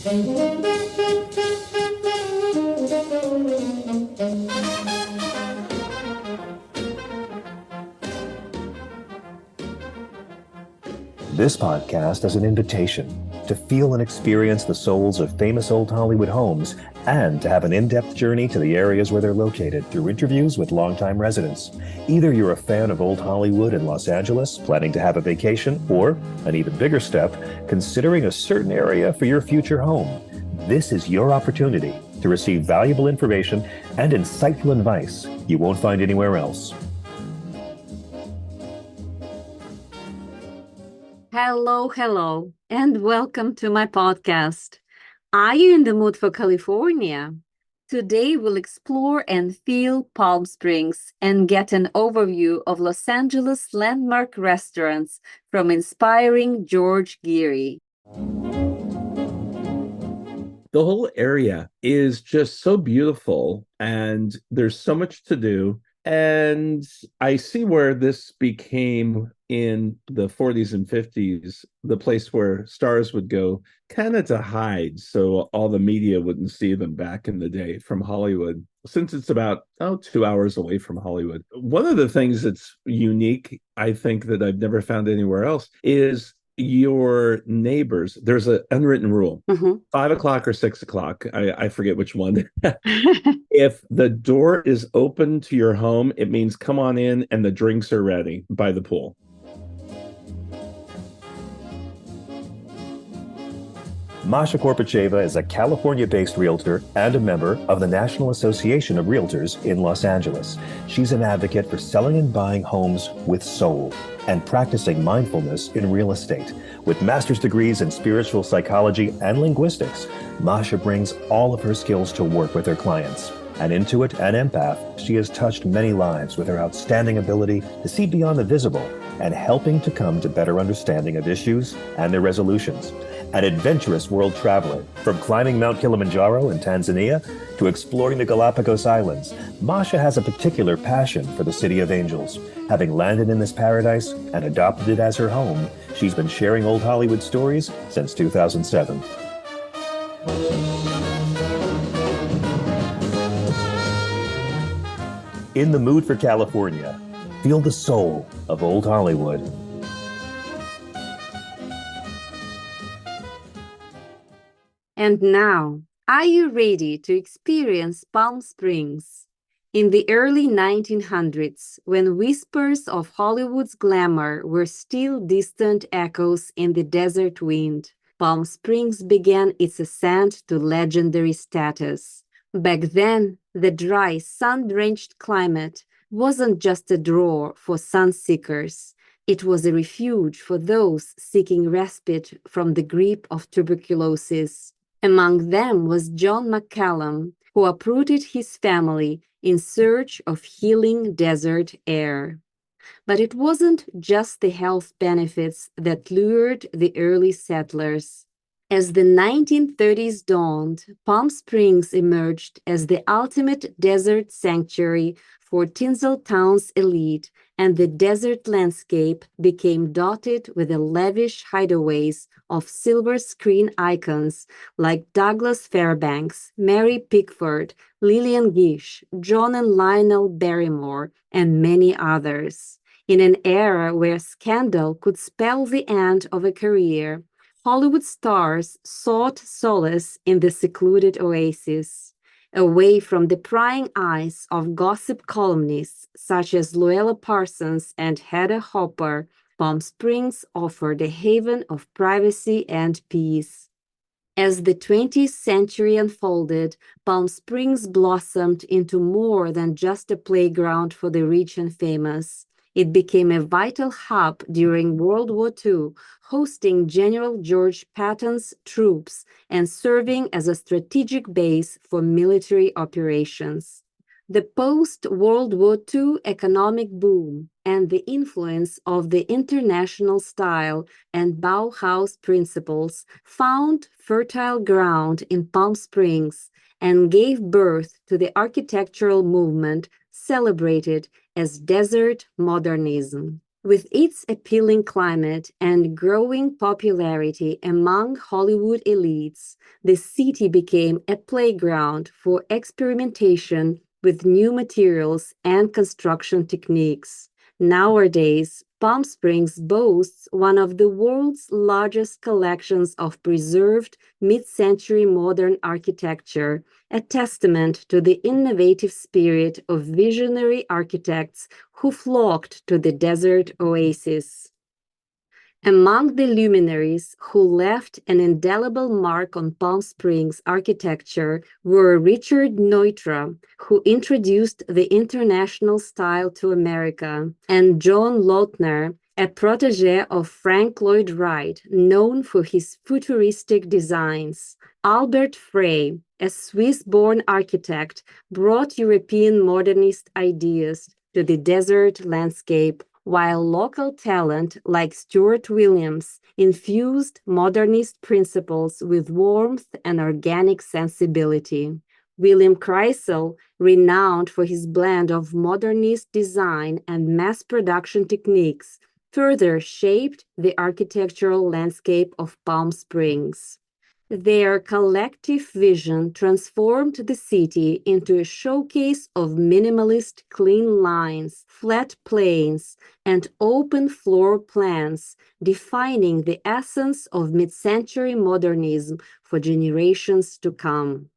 This podcast is an invitation to feel and experience the souls of famous old Hollywood homes and to have an in-depth journey to the areas where they're located through interviews with longtime residents. Either you're a fan of old Hollywood in Los Angeles, planning to have a vacation, or, an even bigger step, considering a certain area for your future home. This is your opportunity to receive valuable information and insightful advice you won't find anywhere else. Hello, and welcome to my podcast. Are you in the mood for California? Today we'll explore and feel Palm Springs and get an overview of Los Angeles landmark restaurants from inspiring George Geary. The whole area is just so beautiful and there's so much to do. And I see where this became in the 40s and 50s, the place where stars would go kind of to hide so all the media wouldn't see them back in the day from Hollywood. Since it's about 2 hours away from Hollywood. One of the things that's unique, I think, that I've never found anywhere else is your neighbors. There's an unwritten rule, 5 o'clock or 6 o'clock. I forget which one. If the door is open to your home, it means come on in and the drinks are ready by the pool. Masha Korpacheva is a California-based realtor and a member of the National Association of Realtors in Los Angeles. She's an advocate for selling and buying homes with soul and practicing mindfulness in real estate. With master's degrees in spiritual psychology and linguistics, Masha brings all of her skills to work with her clients. An intuit and empath, she has touched many lives with her outstanding ability to see beyond the visible and helping to come to better understanding of issues and their resolutions. An adventurous world traveler, from climbing Mount Kilimanjaro in Tanzania to exploring the Galapagos Islands, Masha has a particular passion for the City of Angels. Having landed in this paradise and adopted it as her home, she's been sharing old Hollywood stories since 2007. In the mood for California, feel the soul of old Hollywood. And now, are you ready to experience Palm Springs? In the early 1900s, when whispers of Hollywood's glamour were still distant echoes in the desert wind, Palm Springs began its ascent to legendary status. Back then, the dry, sun-drenched climate wasn't just a draw for sun-seekers. It was a refuge for those seeking respite from the grip of tuberculosis. Among them was John McCallum, who uprooted his family in search of healing desert air. But it wasn't just the health benefits that lured the early settlers. As the 1930s dawned, Palm Springs emerged as the ultimate desert sanctuary for Tinseltown's elite, and the desert landscape became dotted with the lavish hideaways of silver screen icons like Douglas Fairbanks, Mary Pickford, Lillian Gish, John and Lionel Barrymore, and many others. In an era where scandal could spell the end of a career, Hollywood stars sought solace in the secluded oasis. Away from the prying eyes of gossip columnists such as Luella Parsons and Hedda Hopper, Palm Springs offered a haven of privacy and peace. As the 20th century unfolded, Palm Springs blossomed into more than just a playground for the rich and famous. It became a vital hub during World War II, hosting General George Patton's troops and serving as a strategic base for military operations. The post-World War II economic boom and the influence of the international style and Bauhaus principles found fertile ground in Palm Springs and gave birth to the architectural movement celebrated as desert modernism. With its appealing climate and growing popularity among Hollywood elites, the city became a playground for experimentation with new materials and construction techniques. Nowadays, Palm Springs boasts one of the world's largest collections of preserved mid-century modern architecture, a testament to the innovative spirit of visionary architects who flocked to the desert oasis. Among the luminaries who left an indelible mark on Palm Springs architecture were Richard Neutra, who introduced the international style to America, and John Lautner, a protege of Frank Lloyd Wright, known for his futuristic designs. Albert Frey, a Swiss-born architect, brought European modernist ideas to the desert landscape, while local talent like Stuart Williams infused modernist principles with warmth and organic sensibility. William Kreisel, renowned for his blend of modernist design and mass production techniques, further shaped the architectural landscape of Palm Springs. Their collective vision transformed the city into a showcase of minimalist clean lines, flat plains, and open floor plans, defining the essence of mid-century modernism for generations to come.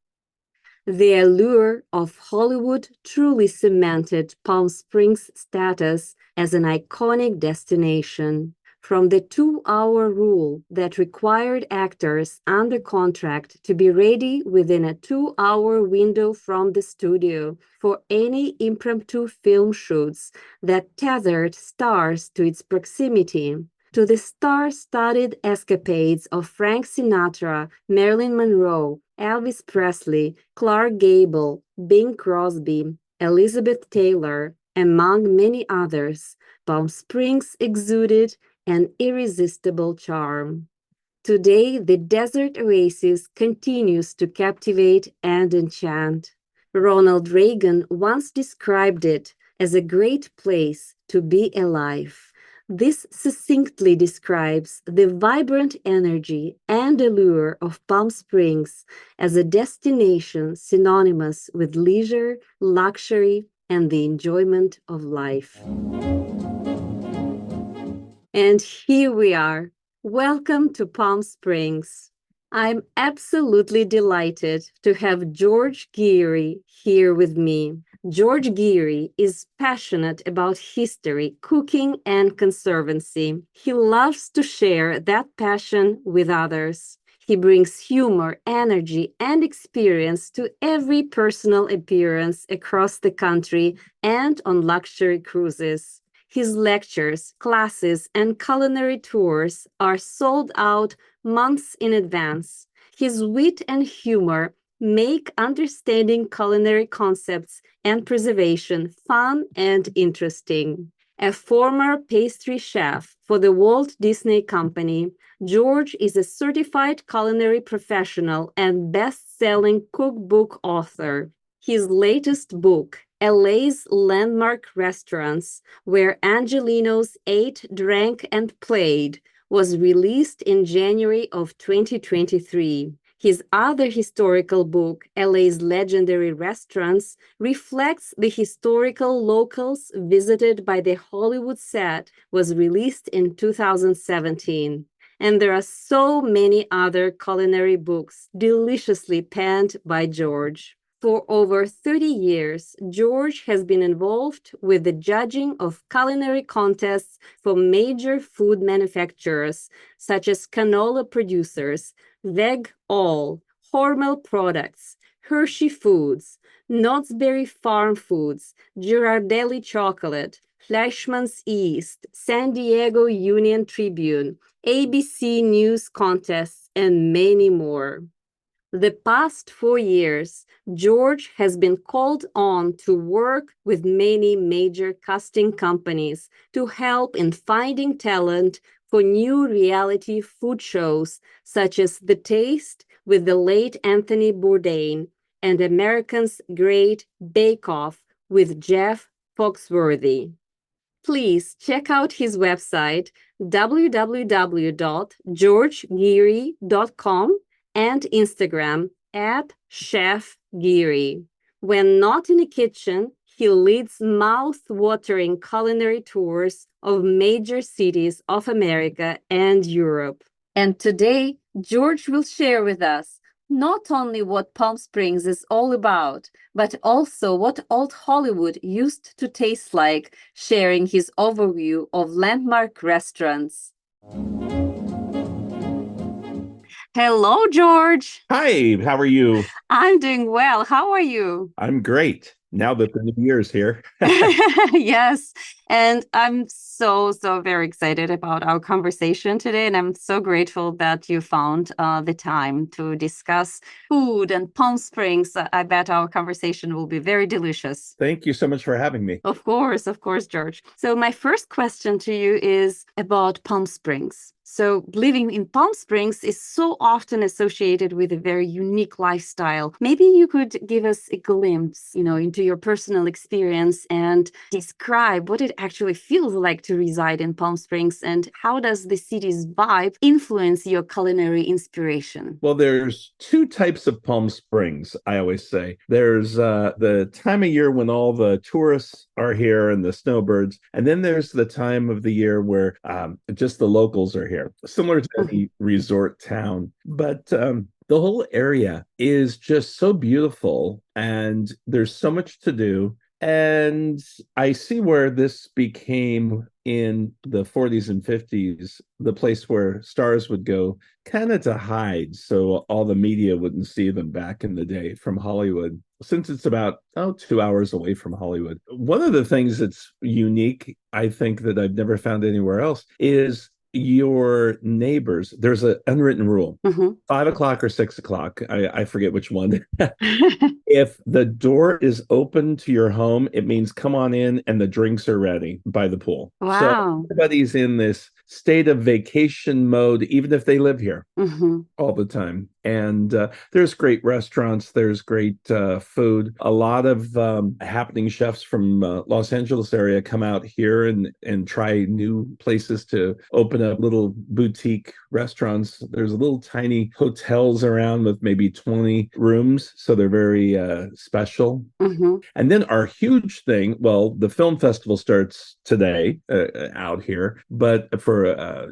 The allure of Hollywood truly cemented Palm Springs' status as an iconic destination. From the 2-hour rule that required actors under contract to be ready within a 2-hour window from the studio for any impromptu film shoots that tethered stars to its proximity, to the star-studded escapades of Frank Sinatra, Marilyn Monroe, Elvis Presley, Clark Gable, Bing Crosby, Elizabeth Taylor, among many others, Palm Springs exuded an irresistible charm. Today, the desert oasis continues to captivate and enchant. Ronald Reagan once described it as a great place to be alive. This succinctly describes the vibrant energy and allure of Palm Springs as a destination synonymous with leisure, luxury, and the enjoyment of life. And here we are. Welcome to Palm Springs. I'm absolutely delighted to have George Geary here with me. George Geary is passionate about history, cooking, and conservancy. He loves to share that passion with others. He brings humor, energy, and experience to every personal appearance across the country and on luxury cruises. His lectures, classes, and culinary tours are sold out months in advance. His wit and humor make understanding culinary concepts and preservation fun and interesting. A former pastry chef for the Walt Disney Company, George is a certified culinary professional and best-selling cookbook author. His latest book, L.A.'s Landmark Restaurants, where Angelinos ate, drank, and played, was released in January of 2023. His other historical book, L.A.'s Legendary Restaurants, reflects the historical locales visited by the Hollywood set, was released in 2017. And there are so many other culinary books deliciously penned by George. For over 30 years, George has been involved with the judging of culinary contests for major food manufacturers, such as canola producers, Veg All, Hormel Products, Hershey Foods, Knott's Berry Farm Foods, Girardelli Chocolate, Fleischmann's East, San Diego Union Tribune, ABC News Contests, and many more. The past 4 years, George has been called on to work with many major casting companies to help in finding talent for new reality food shows such as The Taste with the late Anthony Bourdain and America's Great Bake Off with Jeff Foxworthy. please check out his website, www.georgegeary.com, and Instagram @chefgeary. When not in the kitchen, he leads mouth-watering culinary tours of major cities of America and Europe. And today, George will share with us not only what Palm Springs is all about, but also what Old Hollywood used to taste like, sharing his overview of landmark restaurants. Hello, George. Hi, how are you? I'm doing well. How are you? I'm great. Now that the new year's here. Yes. And I'm so very excited about our conversation today. And I'm so grateful that you found the time to discuss food and Palm Springs. I bet our conversation will be very delicious. Thank you so much for having me. Of course, George. So my first question to you is about Palm Springs. So living in Palm Springs is so often associated with a very unique lifestyle. Maybe you could give us a glimpse, into your personal experience and describe what it actually feels like to reside in Palm Springs and how does the city's vibe influence your culinary inspiration? Well, there's two types of Palm Springs, I always say. There's the time of year when all the tourists are here and the snowbirds, and then there's the time of the year where just the locals are here, similar to any resort town. But the whole area is just so beautiful, and there's so much to do. And I see where this became in the 40s and 50s, the place where stars would go kind of to hide so all the media wouldn't see them back in the day from Hollywood, since it's about 2 hours away from Hollywood. One of the things that's unique, I think, that I've never found anywhere else is your neighbors. There's an unwritten rule, 5 o'clock or 6 o'clock. I forget which one. If the door is open to your home, it means come on in and the drinks are ready by the pool. Wow. So everybody's in this state of vacation mode, even if they live here all the time. And there's great restaurants, there's great food. A lot of happening chefs from Los Angeles area come out here and try new places to open up little boutique restaurants. There's little tiny hotels around with maybe 20 rooms, so they're very special. And then our huge thing, well, the film festival starts today out here, but for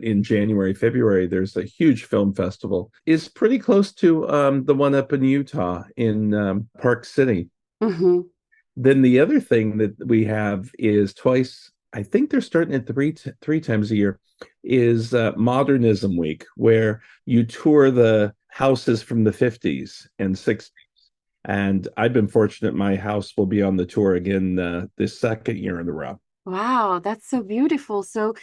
in January, February, there's a huge film festival. It's pretty close to the one up in Utah in Park City. Then the other thing that we have is twice, I think they're starting at three times a year, is Modernism Week, where you tour the houses from the 50s and 60s. And I've been fortunate my house will be on the tour again this second year in a row. Wow, that's so beautiful. So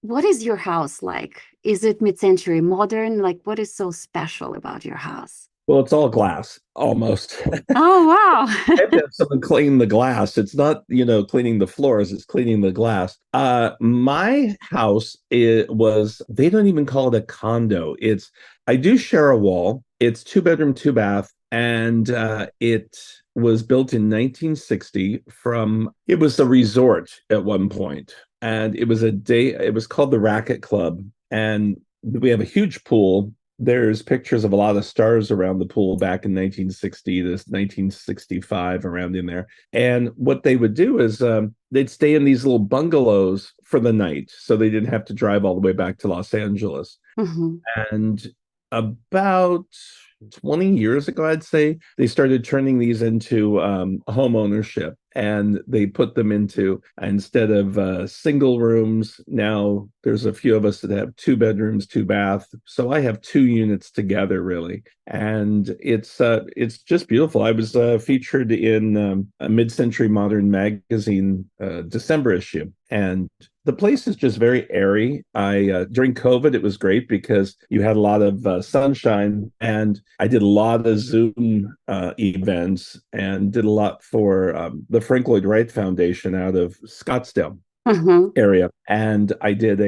what is your house like? Is it mid-century modern? Like, what is so special about your house? Well, it's all glass, almost. Oh, wow. I have to have someone clean the glass. It's not, cleaning the floors, it's cleaning the glass. My house, they don't even call it a condo. I do share a wall. It's 2 bedroom, 2 bath. And it was built in 1960 it was a resort at one point. And it was called the Racket Club. And we have a huge pool. There's pictures of a lot of stars around the pool back in 1960 to 1965, around in there. And what they would do is they'd stay in these little bungalows for the night, so they didn't have to drive all the way back to Los Angeles. And about 20 years ago, I'd say, they started turning these into home ownership. And they put them into, instead of single rooms, now there's a few of us that have 2 bedrooms, 2 bath. So I have 2 units together, really. And it's just beautiful. I was featured in a Mid-Century Modern magazine December issue. And the place is just very airy. During COVID, it was great because you had a lot of sunshine, and I did a lot of Zoom events and did a lot for the Frank Lloyd Wright Foundation out of Scottsdale area. And I did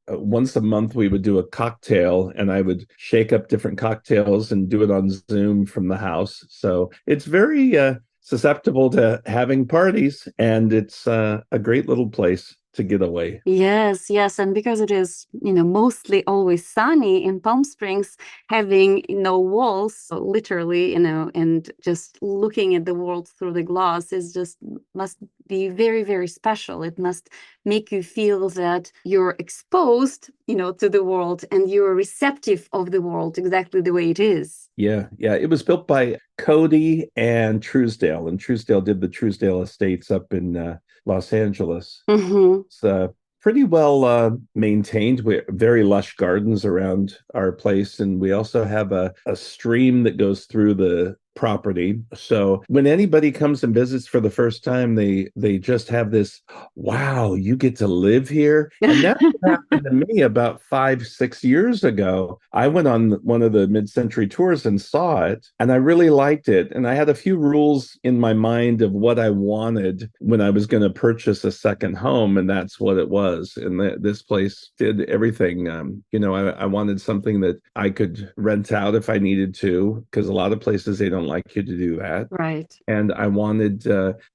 once a month, we would do a cocktail, and I would shake up different cocktails and do it on Zoom from the house. So it's very susceptible to having parties, and it's a great little place to get away. Yes, yes. And because it is, mostly always sunny in Palm Springs, having no walls, so literally, and just looking at the world through the glass is just must be very, very special. It must make you feel that you're exposed, to the world and you're receptive of the world exactly the way it is. Yeah, yeah. It was built by Cody and Truesdale, and Truesdale did the Truesdale Estates up in Los Angeles. Mm-hmm. It's pretty well maintained. We very lush gardens around our place, and we also have a stream that goes through the property. So when anybody comes and visits for the first time, they just have this, wow, you get to live here. And that happened to me about 5, 6 years ago. I went on one of the mid-century tours and saw it, and I really liked it. And I had a few rules in my mind of what I wanted when I was going to purchase a second home, and that's what it was. And this place did everything. I wanted something that I could rent out if I needed to, because a lot of places they don't like you to do that. Right. And I wanted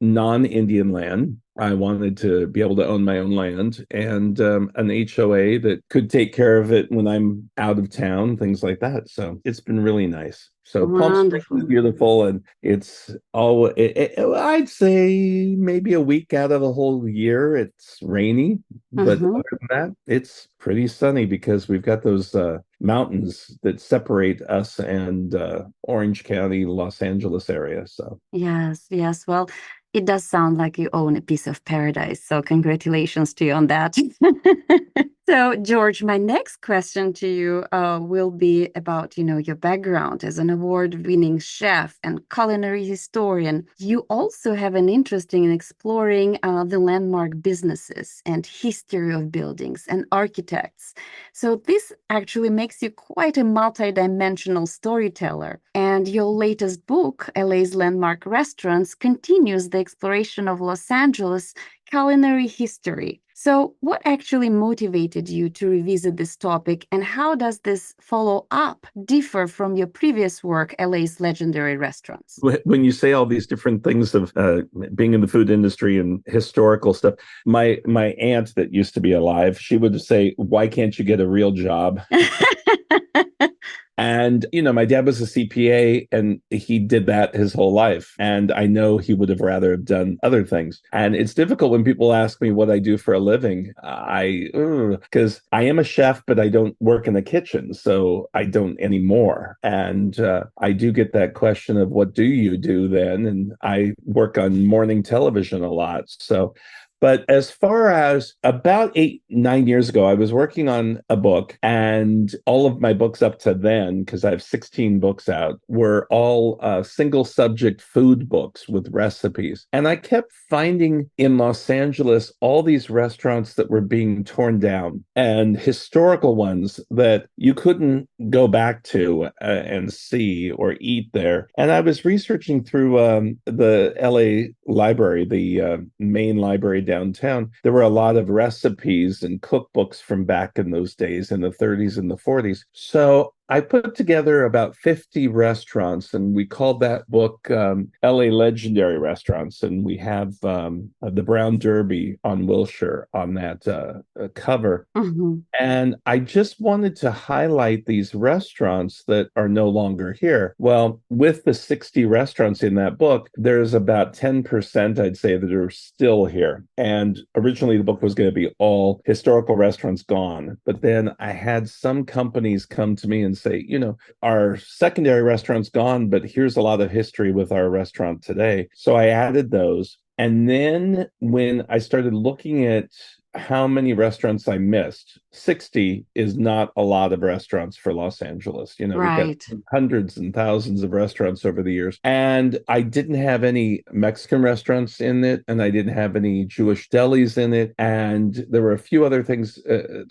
non-Indian land. I wanted to be able to own my own land and an HOA that could take care of it when I'm out of town, things like that. So it's been really nice. So Palm Springs is beautiful, and it's I'd say maybe a week out of the whole year it's rainy, but other than that, it's pretty sunny because we've got those mountains that separate us and Orange County, Los Angeles area. So yes, yes. Well, it does sound like you own a piece of paradise. So congratulations to you on that. So, George, my next question to you will be about, your background as an award-winning chef and culinary historian. You also have an interest in exploring the landmark businesses and history of buildings and architects. So this actually makes you quite a multi-dimensional storyteller. And your latest book, L.A.'s Landmark Restaurants, continues the exploration of Los Angeles culinary history. So what actually motivated you to revisit this topic, and how does this follow-up differ from your previous work, L.A.'s Legendary Restaurants? When you say all these different things of being in the food industry and historical stuff, my aunt that used to be alive, she would say, "Why can't you get a real job?" And, my dad was a CPA and he did that his whole life. And I know he would have rather have done other things. And it's difficult when people ask me what I do for a living. Because I am a chef, but I don't work in the kitchen. So I don't anymore. And I do get that question of what do you do then? And I work on morning television a lot. But as far as about 8, 9 years ago, I was working on a book, and all of my books up to then, because I have 16 books out, were all single subject food books with recipes. And I kept finding in Los Angeles all these restaurants that were being torn down, and historical ones that you couldn't go back to and see or eat there. And I was researching through the LA library, the main library downtown. There were a lot of recipes and cookbooks from back in those days in the 30s and the 40s. So I put together about 50 restaurants, and we called that book L.A. Legendary Restaurants. And we have the Brown Derby on Wilshire on that cover. Mm-hmm. And I just wanted to highlight these restaurants that are no longer here. Well, with the 60 restaurants in that book, there's about 10%, I'd say, that are still here. And originally the book was going to be all historical restaurants gone. But then I had some companies come to me and say, our secondary restaurant's gone, but here's a lot of history with our restaurant today. So I added those. And then when I started looking at how many restaurants I missed, 60 is not a lot of restaurants for Los Angeles. We've got hundreds and thousands of restaurants over the years. And I didn't have any Mexican restaurants in it, and I didn't have any Jewish delis in it. And there were a few other things,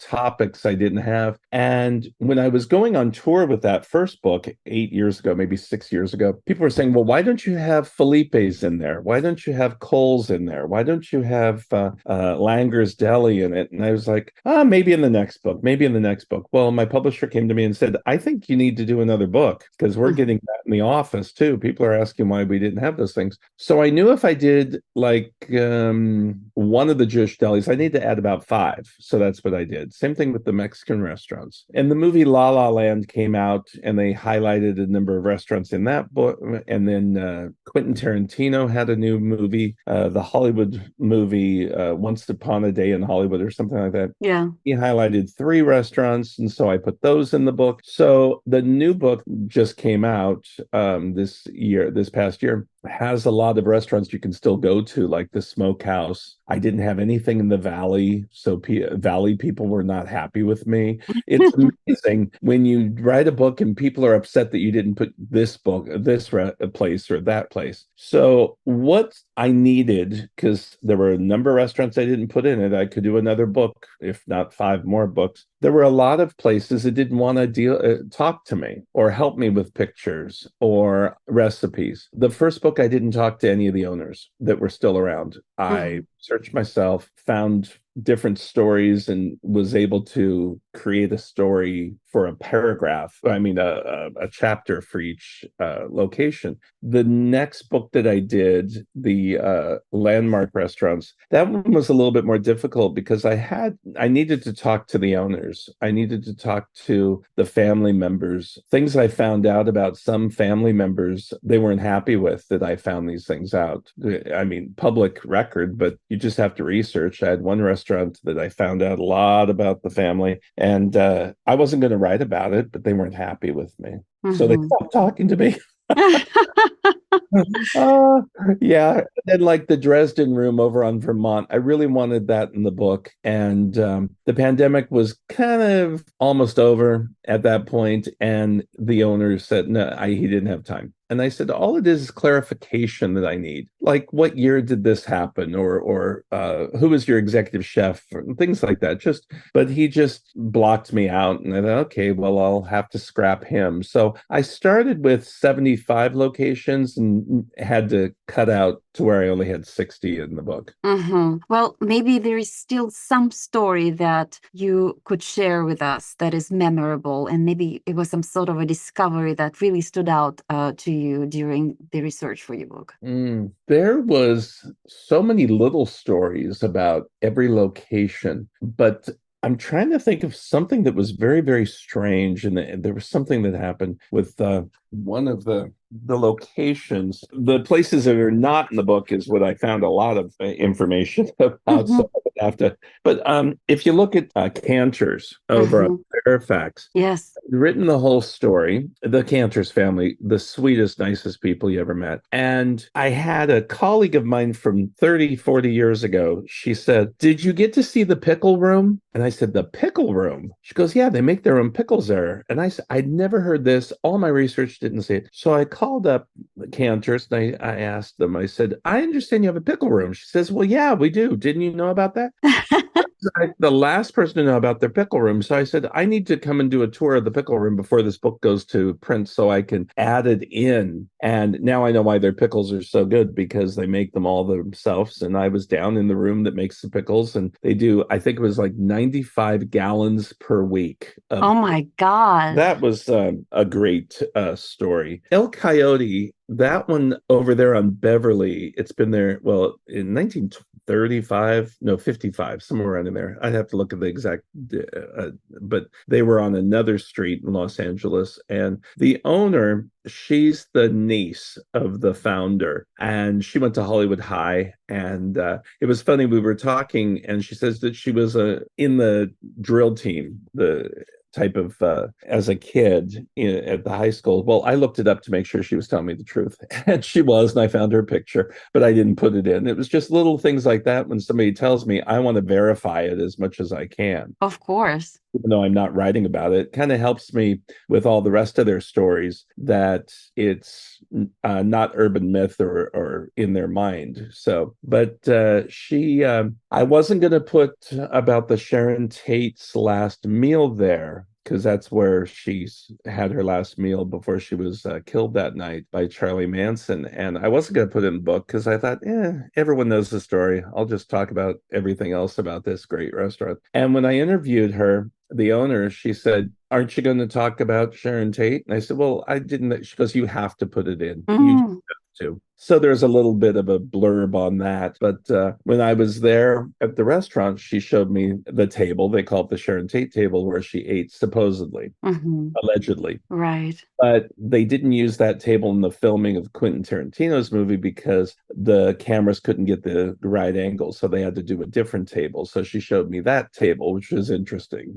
topics I didn't have. And when I was going on tour with that first book 8 years ago, maybe 6 years ago, people were saying, well, why don't you have Felipe's in there? Why don't you have Cole's in there? Why don't you have Langer's Deli deli in it. And I was like, maybe in the next book, maybe in the next book. Well, my publisher came to me and said, I think you need to do another book because we're getting that in the office too. People are asking why we didn't have those things. So I knew if I did like one of the Jewish delis, I need to add about 5. So that's what I did. Same thing with the Mexican restaurants. And the movie La La Land came out and they highlighted a number of restaurants in that book. And then Quentin Tarantino had a new movie, the Hollywood movie, Once Upon a Day in Hollywood or something like that. Yeah. He highlighted 3 restaurants. And so I put those in the book. So the new book just came out this past year, has a lot of restaurants you can still go to, like the Smokehouse. I didn't have anything in the Valley, so Valley people were not happy with me. It's amazing when you write a book and people are upset that you didn't put this place or that place. So what I needed, because there were a number of restaurants I didn't put in it, I could do another book, if not 5 more books. There were a lot of places that didn't want to talk to me or help me with pictures or recipes. The first book, I didn't talk to any of the owners that were still around. I searched myself, found different stories, and was able to create a story for a paragraph. I mean, a chapter for each location. The next book that I did, the landmark restaurants, that one was a little bit more difficult because I needed to talk to the owners. I needed to talk to the family members. Things I found out about some family members they weren't happy with, that I found these things out. I mean, public record, but you just have to research. I had one restaurant that I found out a lot about the family, and I wasn't going to write about it, but they weren't happy with me. So they stopped talking to me. Yeah. And then like the Dresden Room over on Vermont, I really wanted that in the book. And the pandemic was kind of almost over at that point. And the owner said, no, he didn't have time. And I said, all it is clarification that I need. Like, what year did this happen? Or who was your executive chef? Or things like that. But he just blocked me out. And I thought, okay, well, I'll have to scrap him. So I started with 75 locations and had to cut out to where I only had 60 in the book. Well, maybe there is still some story that you could share with us that is memorable, and maybe it was some sort of a discovery that really stood out to you during the research for your book. There was so many little stories about every location, but I'm trying to think of something that was very, very strange. And there was something that happened with one of the locations. The places that are not in the book is what I found a lot of information about. So I would have to. But if you look at Cantor's over on Fairfax, yes, written the whole story. The Cantor's family, the sweetest, nicest people you ever met. And I had a colleague of mine from 30, 40 years ago. She said, "Did you get to see the pickle room?" And I said, "The pickle room?" She goes, "Yeah, they make their own pickles there." And I said, "I'd never heard this. All my research didn't say it." So I called up the Cantors and I asked them, I said, "I understand you have a pickle room." She says, "Well, yeah, we do. Didn't you know about that?" The last person to know about their pickle room. So I said, I need to come and do a tour of the pickle room before this book goes to print so I can add it in. And now I know why their pickles are so good, because they make them all themselves. And I was down in the room that makes the pickles, and they do, I think it was like 95 gallons per week. Oh my God. That was a great story. El Coyote, that one over there on Beverly, it's been there, well, in 1935, no, 55, somewhere around in there. I'd have to look at the exact, but they were on another street in Los Angeles. And the owner, she's the niece of the founder, and she went to Hollywood High. And it was funny, we were talking, and she says that she was in the drill team, the type of as a kid at the high school. Well, I looked it up to make sure she was telling me the truth, and she was, and I found her picture, but I didn't put it in. It was just little things like that. When somebody tells me, I want to verify it as much as I can. Of course. Even though I'm not writing about it, kind of helps me with all the rest of their stories, that it's not urban myth or in their mind. So, but I wasn't going to put about the Sharon Tate's last meal there, because that's where she's had her last meal before she was killed that night by Charlie Manson. And I wasn't going to put it in the book because I thought, everyone knows the story. I'll just talk about everything else about this great restaurant. And when I interviewed her, the owner, she said, "Aren't you going to talk about Sharon Tate?" And I said, "Well, I didn't." She goes, "You have to put it in. You just have to." So there's a little bit of a blurb on that. But when I was there at the restaurant, she showed me the table. They call it the Sharon Tate table, where she ate, supposedly, allegedly. Right. But they didn't use that table in the filming of Quentin Tarantino's movie because the cameras couldn't get the right angle. So they had to do a different table. So she showed me that table, which was interesting,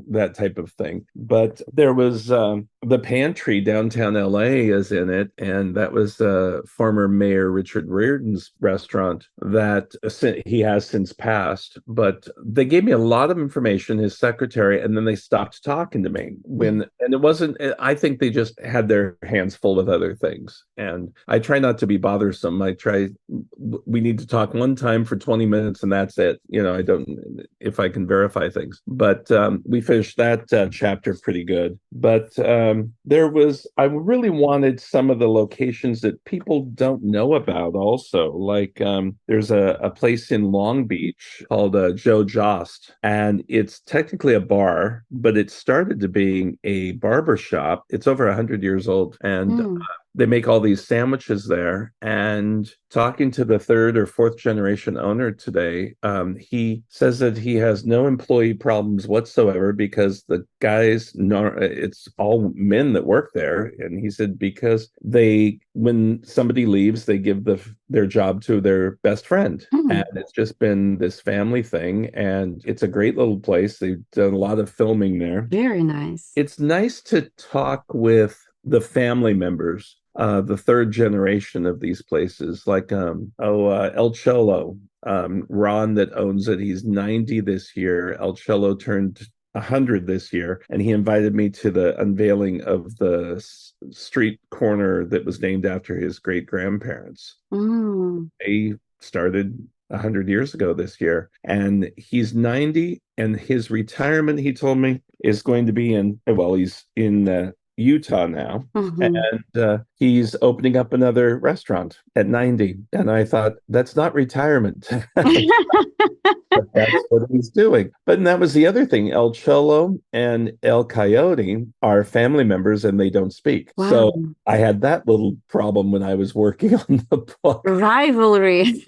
that type of thing. But there was the pantry downtown L.A. is in it. And that was former Mayor Richard Riordan's restaurant that he has since passed. But they gave me a lot of information, his secretary, and then they stopped talking to me and it wasn't, I think they just had their hands full with other things. And I try not to be bothersome. We need to talk one time for 20 minutes and that's it. I don't, if I can verify things. But we finished that chapter pretty good. But I really wanted some of the locations that people don't know about also. Like there's a place in Long Beach called Joe Jost, and it's technically a bar, but it started to being a barber shop. It's over 100 years old, and they make all these sandwiches there. And talking to the third or fourth generation owner today, he says that he has no employee problems whatsoever because the guys, it's all men that work there. And he said because when somebody leaves, they give their job to their best friend. And it's just been this family thing. And it's a great little place. They've done a lot of filming there. Very nice. It's nice to talk with the family members, the third generation of these places, like El Cholo, Ron that owns it. He's 90 this year. El Cholo turned 100 this year, and he invited me to the unveiling of the street corner that was named after his great grandparents. They started 100 years ago this year, and he's 90, and his retirement, he told me, is going to be he's in Utah now, and he's opening up another restaurant at 90. And I thought, that's not retirement. But that's what he's doing. But that was the other thing. El Cholo and El Coyote are family members and they don't speak. Wow. So I had that little problem when I was working on the book. Rivalry.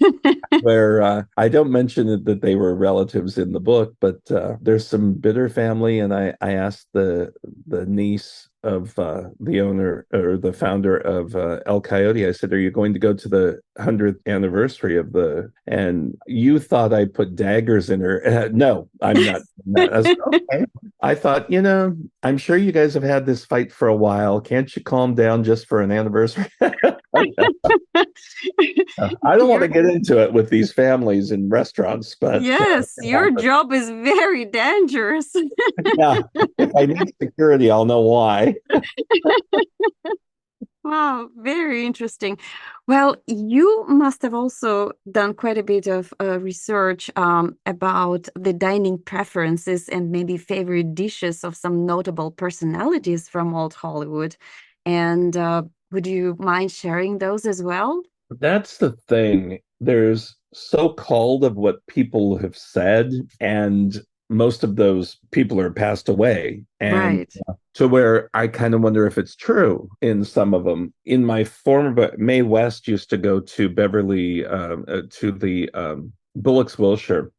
Where I don't mention that they were relatives in the book, but there's some bitter family. And I asked the niece of the owner or the founder of El Coyote, I said, "Are you going to go to the 100th anniversary of and you thought I put daggers in her." No, I'm not. I was, okay. I thought, I'm sure you guys have had this fight for a while. Can't you calm down just for an anniversary? I don't want to get into it with these families in restaurants, but yes, your job is very dangerous. Yeah, if I need security, I'll know why. Wow, very interesting. Well, you must have also done quite a bit of research about the dining preferences and maybe favorite dishes of some notable personalities from old Hollywood. And would you mind sharing those as well? That's the thing. There's so-called of what people have said, and most of those people are passed away. And right. To where I kind of wonder if it's true in some of them. In my former, Mae West used to go to Beverly, to the Bullock's Wilshire.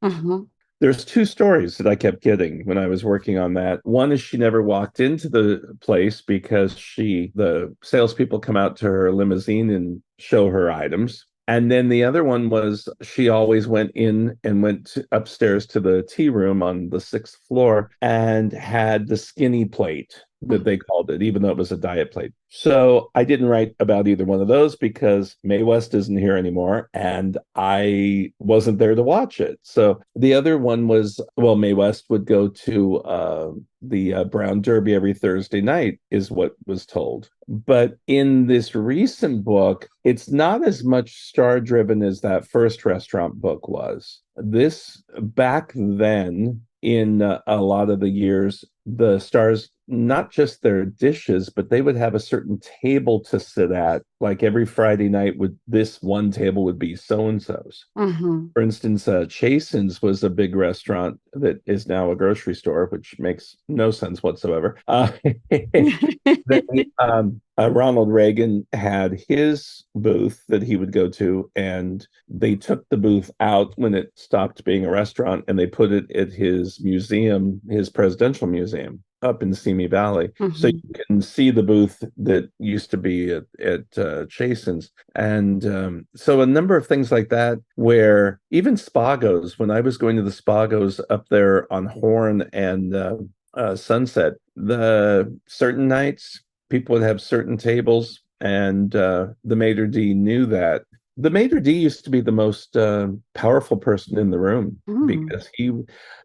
There's two stories that I kept getting when I was working on that. One is she never walked into the place because the salespeople come out to her limousine and show her items. And then the other one was she always went in and went upstairs to the tea room on the 6th floor and had the skinny plate that they called it, even though it was a diet plate. So I didn't write about either one of those because Mae West isn't here anymore and I wasn't there to watch it. So the other one was, Mae West would go to the Brown Derby every Thursday night is what was told. But in this recent book, it's not as much star driven as that first restaurant book was. This back then, in a lot of the years, the stars not just their dishes, but they would have a certain table to sit at. Like every Friday night, would this one table would be so and so's. Mm-hmm. For instance, Chasen's was a big restaurant that is now a grocery store, which makes no sense whatsoever. Ronald Reagan had his booth that he would go to, and they took the booth out when it stopped being a restaurant, and they put it at his museum, his presidential museum up in Simi Valley. So Mm-hmm. you can see the booth that used to be at Chasen's. And so a number of things like that, where even Spagos, when I was going to the Spagos up there on Horn and Sunset, the certain nights, people would have certain tables, and the maitre d' knew that. The maitre d' used to be the most powerful person in the room Mm. because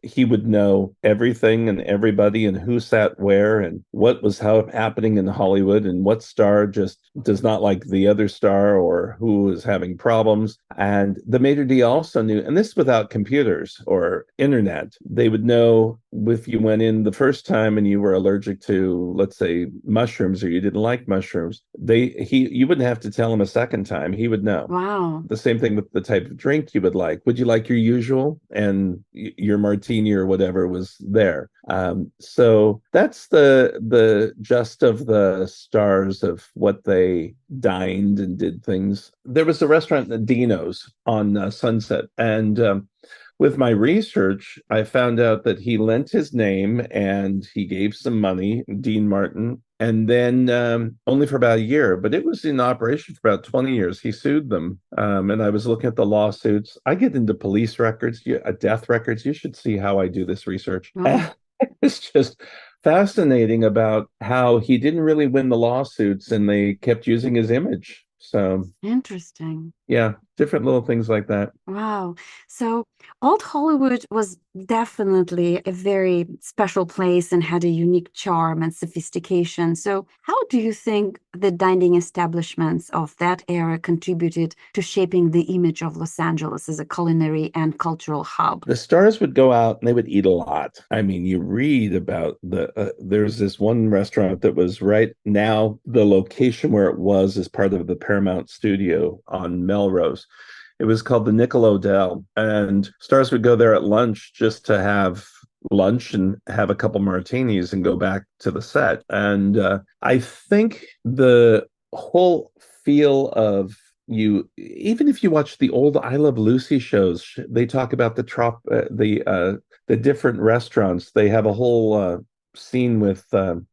he would know everything and everybody and who sat where and what was happening in Hollywood and what star just does not like the other star or who is having problems. And the maitre d' also knew, and this without computers or internet, they would know if you went in the first time and you were allergic to, let's say, mushrooms, or you didn't like mushrooms, you wouldn't have to tell him a second time. He would know. Wow. The same thing with the type of drink you would like. Would you like your usual? And your martini or whatever was there. So that's the gist of the stars of what they dined and did things. There was a restaurant, Dino's, on Sunset, and with my research, I found out that he lent his name and he gave some money, Dean Martin, and then only for about a year, but it was in operation for about 20 years. He sued them. And I was looking at the lawsuits. I get into police records, death records. You should see how I do this research. Oh, It's just fascinating about how he didn't really win the lawsuits and they kept using his image. So, interesting. yeah, different little things like that. Wow. So Old Hollywood was definitely a very special place and had a unique charm and sophistication. So how do you think the dining establishments of that era contributed to shaping the image of Los Angeles as a culinary and cultural hub? The stars would go out and they would eat a lot. I mean, you read about there's this one restaurant that was right now, the location where it was is part of the Paramount studio on Melrose. It was called the Nickel O'Dell, and stars would go there at lunch just to have lunch and have a couple martinis and go back to the set. And I think the whole feel of you, even if you watch the old I Love Lucy shows, they talk about the different restaurants. They have a whole scene with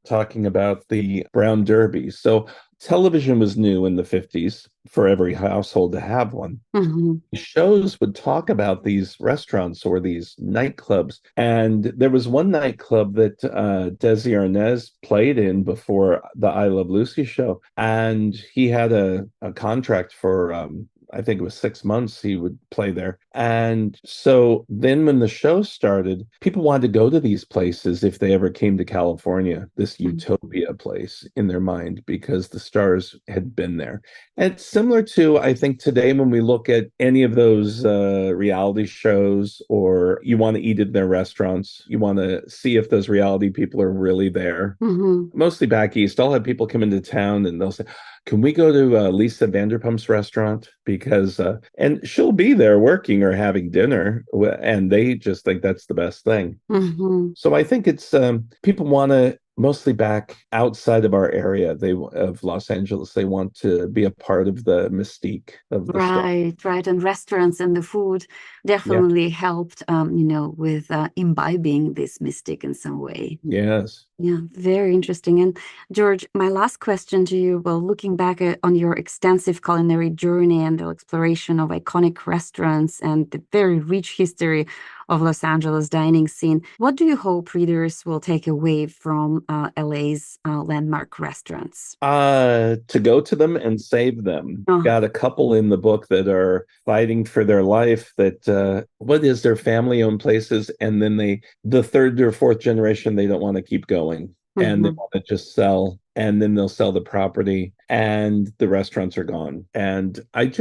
talking about the Brown Derby. So television was new in the 50s for every household to have one. Hmm. Shows would talk about these restaurants or these nightclubs. And there was one nightclub that Desi Arnaz played in before the I Love Lucy show. And he had a contract for I think it was 6 months he would play there. And so then when the show started, people wanted to go to these places if they ever came to California, this utopia place in their mind, because the stars had been there. And it's similar to, I think, today when we look at any of those reality shows, or you want to eat at their restaurants, you want to see if those reality people are really there. Hmm. Mostly back east, I'll have people come into town and they'll say, can we go to Lisa Vanderpump's restaurant? Because, and she'll be there working or having dinner, and they just think that's the best thing. Hmm. So I think it's people want to mostly back outside of our area of Los Angeles. They want to be a part of the mystique of the star. Right, right. And restaurants and the food Yeah. definitely helped, with imbibing this mystic in some way. Yes. Yeah, very interesting. And George, my last question to you, well, looking back on your extensive culinary journey and the exploration of iconic restaurants and the very rich history of Los Angeles dining scene, what do you hope readers will take away from L.A.'s landmark restaurants? To go to them and save them. Oh, Got a couple in the book that are fighting for their life, that what is their family owned places, and then the third or fourth generation, they don't want to keep going and they mhm. want to just sell, and then they'll sell the property and the restaurants are gone. And I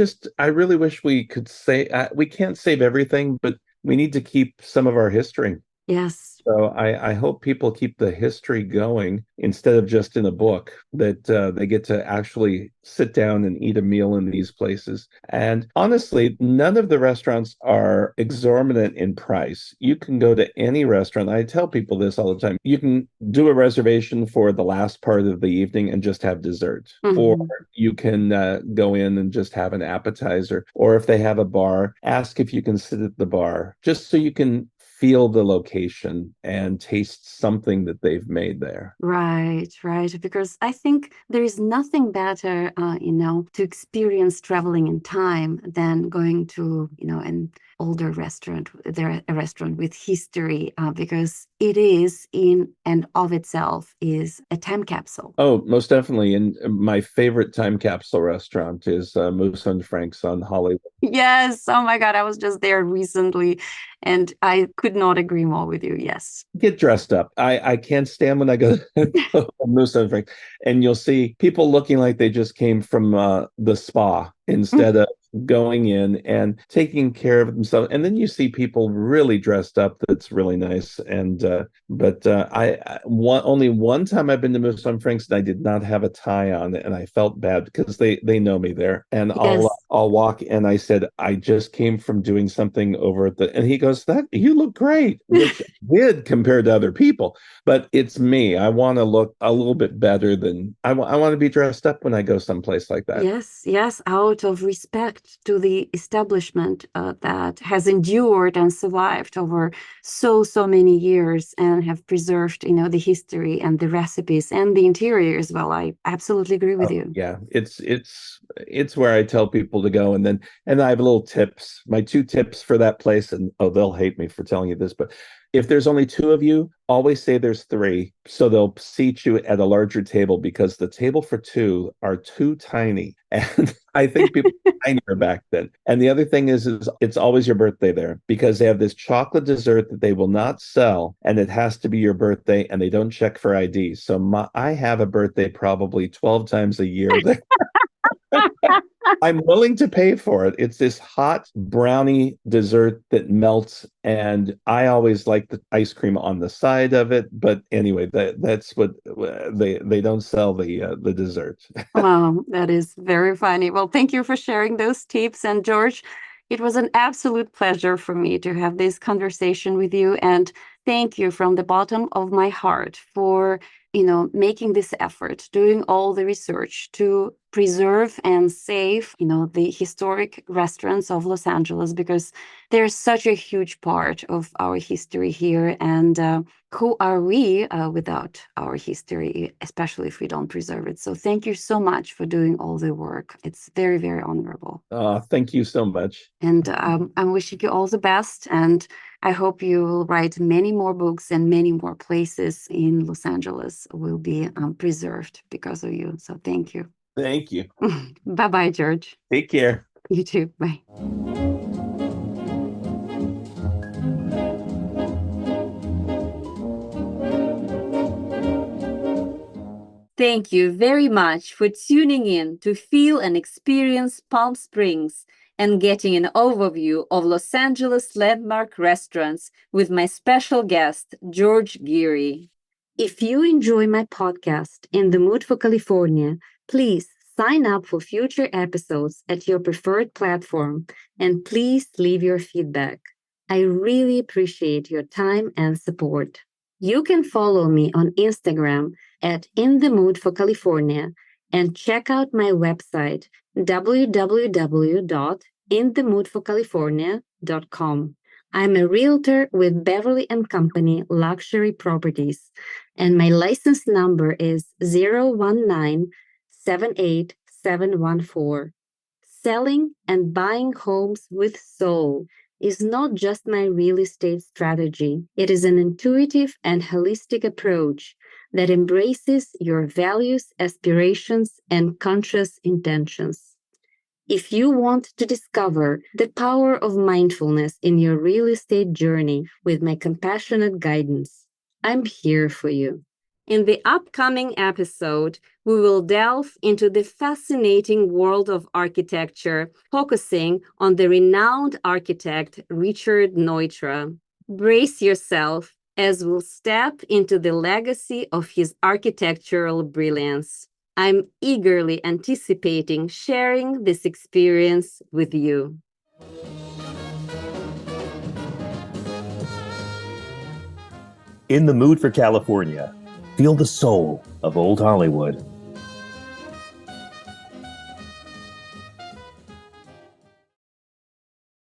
really wish we could say we can't save everything, but we need to keep some of our history. Yes. So I hope people keep the history going instead of just in a book, that they get to actually sit down and eat a meal in these places. And honestly, none of the restaurants are exorbitant in price. You can go to any restaurant. I tell people this all the time. You can do a reservation for the last part of the evening and just have dessert. Or Mhm. you can go in and just have an appetizer. Or if they have a bar, ask if you can sit at the bar, just so you can feel the location and taste something that they've made there. Right, right. Because I think there is nothing better, to experience traveling in time than going to, an older restaurant, a restaurant with history, because it is in and of itself is a time capsule. Oh, most definitely. And my favorite time capsule restaurant is Moose and Frank's on Hollywood. Yes. Oh my God. I was just there recently and I could not agree more with you. Yes. Get dressed up. I can't stand when I go to Moose and Frank's and you'll see people looking like they just came from the spa instead of going in and taking care of themselves. And then you see people really dressed up that's really nice. And but only one time I've been to Moose and Frank's and I did not have a tie on and I felt bad because they know me there. And Yes. I'll walk and I said, I just came from doing something over at the, and he goes, that you look great, which I did compared to other people, but it's me. I want to look a little bit better than I want to be dressed up when I go someplace like that. Yes, yes, out of respect to the establishment that has endured and survived over so many years and have preserved, the history and the recipes and the interior as well. I absolutely agree with Oh, you. yeah, it's where I tell people to go, and then and I have little tips. My two tips for that place, and oh, they'll hate me for telling you this, but if there's only two of you, always say there's three, so they'll seat you at a larger table because the table for two are too tiny, and I think people were tinier back then. And the other thing is it's always your birthday there because they have this chocolate dessert that they will not sell, and it has to be your birthday, and they don't check for ID. So I have a birthday probably 12 times a year there. I'm willing to pay for it. It's this hot brownie dessert that melts, and I always like the ice cream on the side of it. But anyway, that's what they don't sell the dessert. Wow, that is very funny. Well, thank you for sharing those tips. And George, it was an absolute pleasure for me to have this conversation with you. And thank you from the bottom of my heart for, making this effort, doing all the research to preserve and save, the historic restaurants of Los Angeles, because they're such a huge part of our history here. And who are we without our history, especially if we don't preserve it? So thank you so much for doing all the work. It's very, very honorable. Thank you so much. And I'm wishing you all the best. And I hope you will write many more books and many more places in Los Angeles will be preserved because of you. So thank you. Thank you. Bye-bye, George. Take care. You too. Bye. Thank you very much for tuning in to feel and experience Palm Springs and getting an overview of Los Angeles landmark restaurants with my special guest, George Geary. If you enjoy my podcast, In the Mood for California, please sign up for future episodes at your preferred platform and please leave your feedback. I really appreciate your time and support. You can follow me on Instagram at In the Mood for California and check out my website www.inthemoodforcalifornia.com. I'm a realtor with Beverly & Company Luxury Properties, and my license number is 019-78714. Selling and buying homes with soul is not just my real estate strategy. It is an intuitive and holistic approach that embraces your values, aspirations, and conscious intentions. If you want to discover the power of mindfulness in your real estate journey with my compassionate guidance, I'm here for you. In the upcoming episode, we will delve into the fascinating world of architecture, focusing on the renowned architect Richard Neutra. Brace yourself as we'll step into the legacy of his architectural brilliance. I'm eagerly anticipating sharing this experience with you. In the mood for California, feel the soul of Old Hollywood.